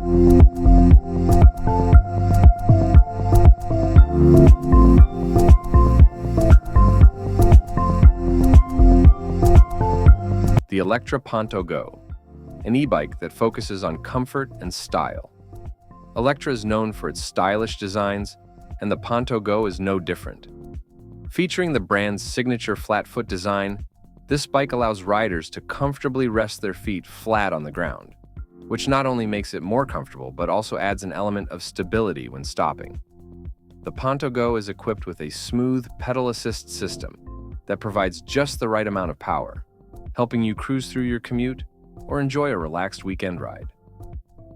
The Electra Ponto Go, an e-bike that focuses on comfort and style. Electra is known for its stylish designs, and the Ponto Go is no different. Featuring the brand's signature flat-foot design, this bike allows riders to comfortably rest their feet flat on the ground, which not only makes it more comfortable but also adds an element of stability when stopping. The Ponto Go is equipped with a smooth pedal assist system that provides just the right amount of power, helping you cruise through your commute or enjoy a relaxed weekend ride.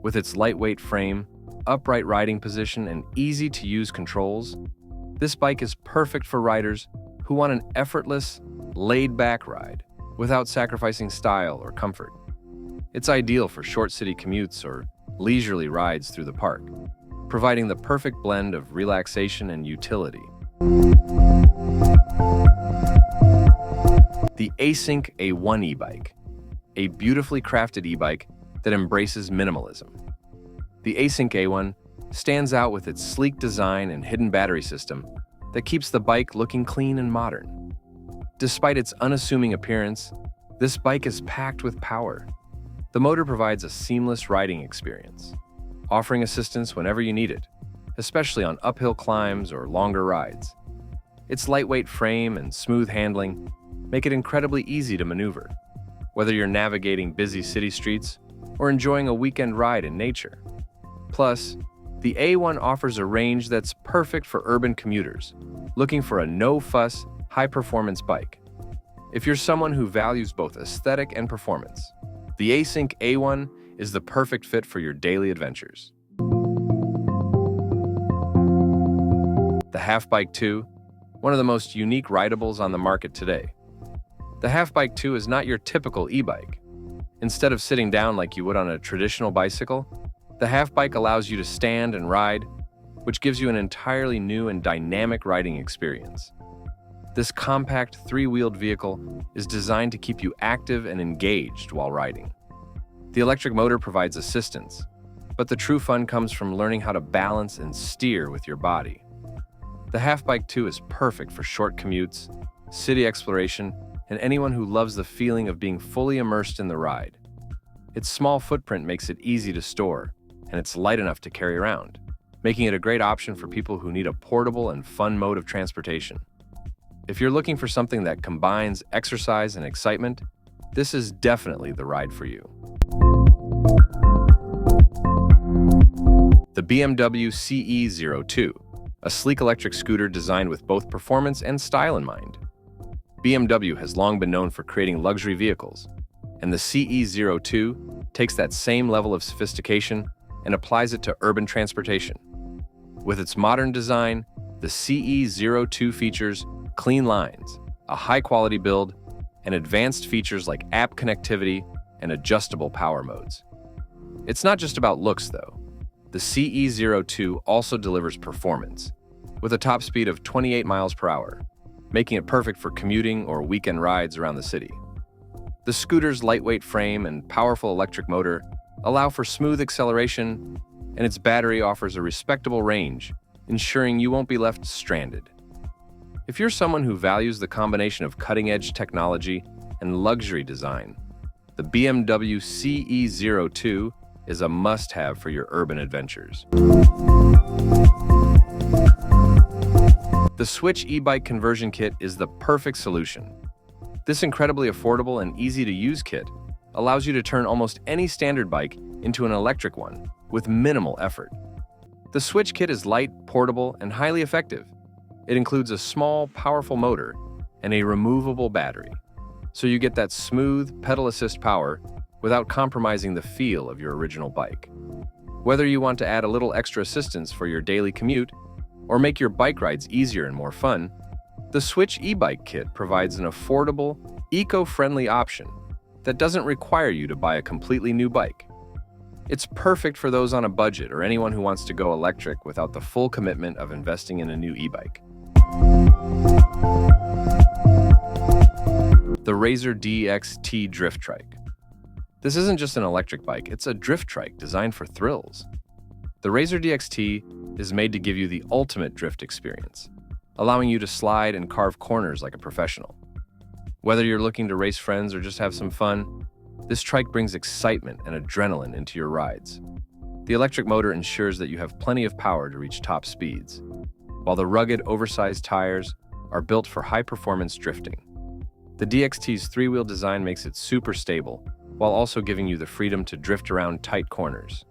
With its lightweight frame, upright riding position, and easy-to-use controls, this bike is perfect for riders who want an effortless, laid-back ride without sacrificing style or comfort. It's ideal for short city commutes or leisurely rides through the park, providing the perfect blend of relaxation and utility. The Async A1 e-bike, a beautifully crafted e-bike that embraces minimalism. The Async A1 stands out with its sleek design and hidden battery system that keeps the bike looking clean and modern. Despite its unassuming appearance, this bike is packed with power. The motor provides a seamless riding experience, offering assistance whenever you need it, especially on uphill climbs or longer rides. Its lightweight frame and smooth handling make it incredibly easy to maneuver, whether you're navigating busy city streets or enjoying a weekend ride in nature. Plus, the A1 offers a range that's perfect for urban commuters looking for a no-fuss, high-performance bike. If you're someone who values both aesthetic and performance, the Async A1 is the perfect fit for your daily adventures. The Half-Bike 2, one of the most unique rideables on the market today. The Half-Bike 2 is not your typical e-bike. Instead of sitting down like you would on a traditional bicycle, the Half-Bike allows you to stand and ride, which gives you an entirely new and dynamic riding experience. This compact three-wheeled vehicle is designed to keep you active and engaged while riding. The electric motor provides assistance, but the true fun comes from learning how to balance and steer with your body. The Half-Bike 2 is perfect for short commutes, city exploration, and anyone who loves the feeling of being fully immersed in the ride. Its small footprint makes it easy to store, and it's light enough to carry around, making it a great option for people who need a portable and fun mode of transportation. If you're looking for something that combines exercise and excitement, this is definitely the ride for you. The BMW CE02, a sleek electric scooter designed with both performance and style in mind. BMW has long been known for creating luxury vehicles, and the CE02 takes that same level of sophistication and applies it to urban transportation. With its modern design, the CE02 features clean lines, a high-quality build, and advanced features like app connectivity and adjustable power modes. It's not just about looks, though. The CE02 also delivers performance, with a top speed of 28 miles per hour, making it perfect for commuting or weekend rides around the city. The scooter's lightweight frame and powerful electric motor allow for smooth acceleration, and its battery offers a respectable range, ensuring you won't be left stranded. If you're someone who values the combination of cutting-edge technology and luxury design, the BMW CE02 is a must-have for your urban adventures. The Switch e-bike conversion kit is the perfect solution. This incredibly affordable and easy-to-use kit allows you to turn almost any standard bike into an electric one with minimal effort. The Switch kit is light, portable, and highly effective. It includes a small, powerful motor and a removable battery, so you get that smooth, pedal assist power without compromising the feel of your original bike. Whether you want to add a little extra assistance for your daily commute or make your bike rides easier and more fun, the Switch e-bike kit provides an affordable, eco-friendly option that doesn't require you to buy a completely new bike. It's perfect for those on a budget or anyone who wants to go electric without the full commitment of investing in a new e-bike. The Razor DXT Drift Trike. This isn't just an electric bike, it's a drift trike designed for thrills. The Razor DXT is made to give you the ultimate drift experience, allowing you to slide and carve corners like a professional. Whether you're looking to race friends or just have some fun, this trike brings excitement and adrenaline into your rides. The electric motor ensures that you have plenty of power to reach top speeds, while the rugged, oversized tires are built for high-performance drifting. The DXT's three-wheel design makes it super stable, while also giving you the freedom to drift around tight corners.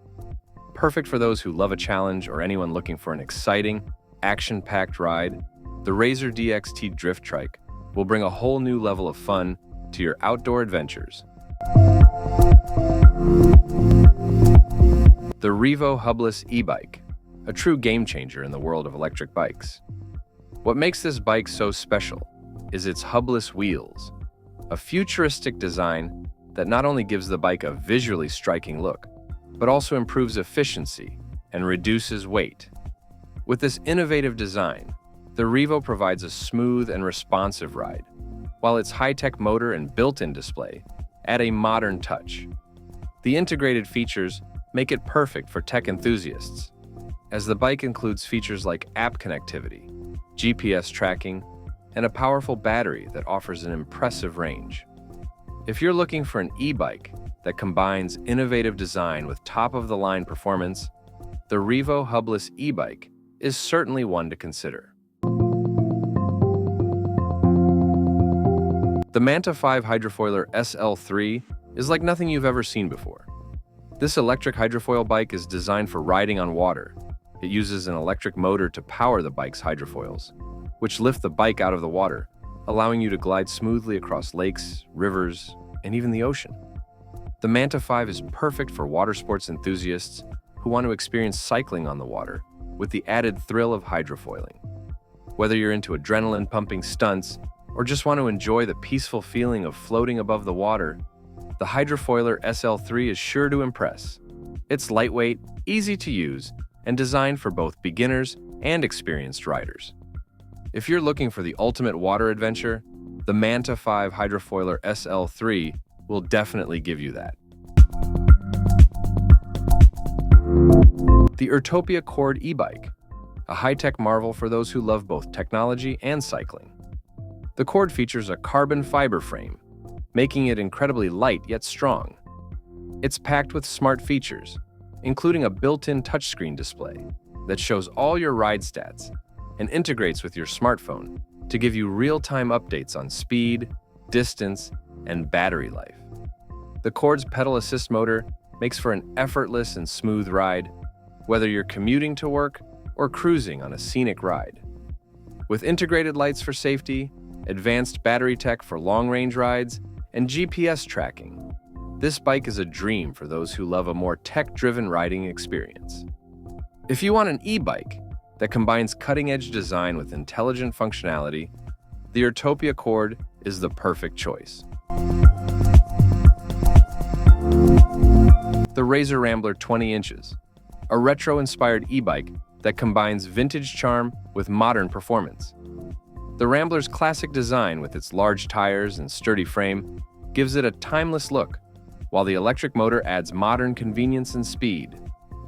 Perfect for those who love a challenge or anyone looking for an exciting, action-packed ride, the Razor DXT Drift Trike will bring a whole new level of fun to your outdoor adventures. The Revo Hubless e-bike, a true game-changer in the world of electric bikes. What makes this bike so special is its hubless wheels, a futuristic design that not only gives the bike a visually striking look, but also improves efficiency and reduces weight. With this innovative design, the Revo provides a smooth and responsive ride, while its high-tech motor and built-in display add a modern touch. The integrated features make it perfect for tech enthusiasts, as the bike includes features like app connectivity, GPS tracking, and a powerful battery that offers an impressive range. If you're looking for an e-bike that combines innovative design with top-of-the-line performance, the Revo Hubless e-bike is certainly one to consider. The Manta 5 Hydrofoiler SL3 is like nothing you've ever seen before. This electric hydrofoil bike is designed for riding on water. It uses an electric motor to power the bike's hydrofoils, which lift the bike out of the water, allowing you to glide smoothly across lakes, rivers, and even the ocean. The Manta 5 is perfect for water sports enthusiasts who want to experience cycling on the water with the added thrill of hydrofoiling. Whether you're into adrenaline-pumping stunts or just want to enjoy the peaceful feeling of floating above the water, the Hydrofoiler SL3 is sure to impress. It's lightweight, easy to use, and designed for both beginners and experienced riders. If you're looking for the ultimate water adventure, the Manta 5 Hydrofoiler SL3 will definitely give you that. The Urtopia Cord e-bike, a high-tech marvel for those who love both technology and cycling. The Cord features a carbon fiber frame, making it incredibly light yet strong. It's packed with smart features, including a built-in touchscreen display that shows all your ride stats and integrates with your smartphone to give you real-time updates on speed, distance, and battery life. The Cord's pedal assist motor makes for an effortless and smooth ride, whether you're commuting to work or cruising on a scenic ride. With integrated lights for safety, advanced battery tech for long-range rides, and GPS tracking, this bike is a dream for those who love a more tech-driven riding experience. If you want an e-bike that combines cutting-edge design with intelligent functionality, the Urtopia Cord is the perfect choice. The Razor Rambler 20 inches, a retro-inspired e-bike that combines vintage charm with modern performance. The Rambler's classic design with its large tires and sturdy frame gives it a timeless look, while the electric motor adds modern convenience and speed.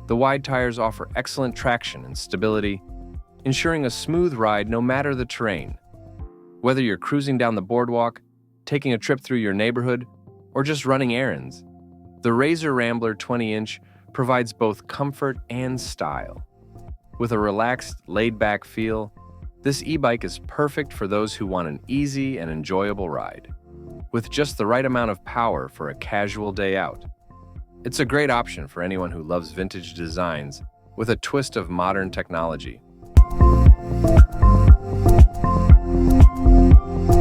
The wide tires offer excellent traction and stability, ensuring a smooth ride no matter the terrain. Whether you're cruising down the boardwalk, taking a trip through your neighborhood, or just running errands, the Razor Rambler 20-inch provides both comfort and style. With a relaxed, laid-back feel, this e-bike is perfect for those who want an easy and enjoyable ride, with just the right amount of power for a casual day out. It's a great option for anyone who loves vintage designs with a twist of modern technology.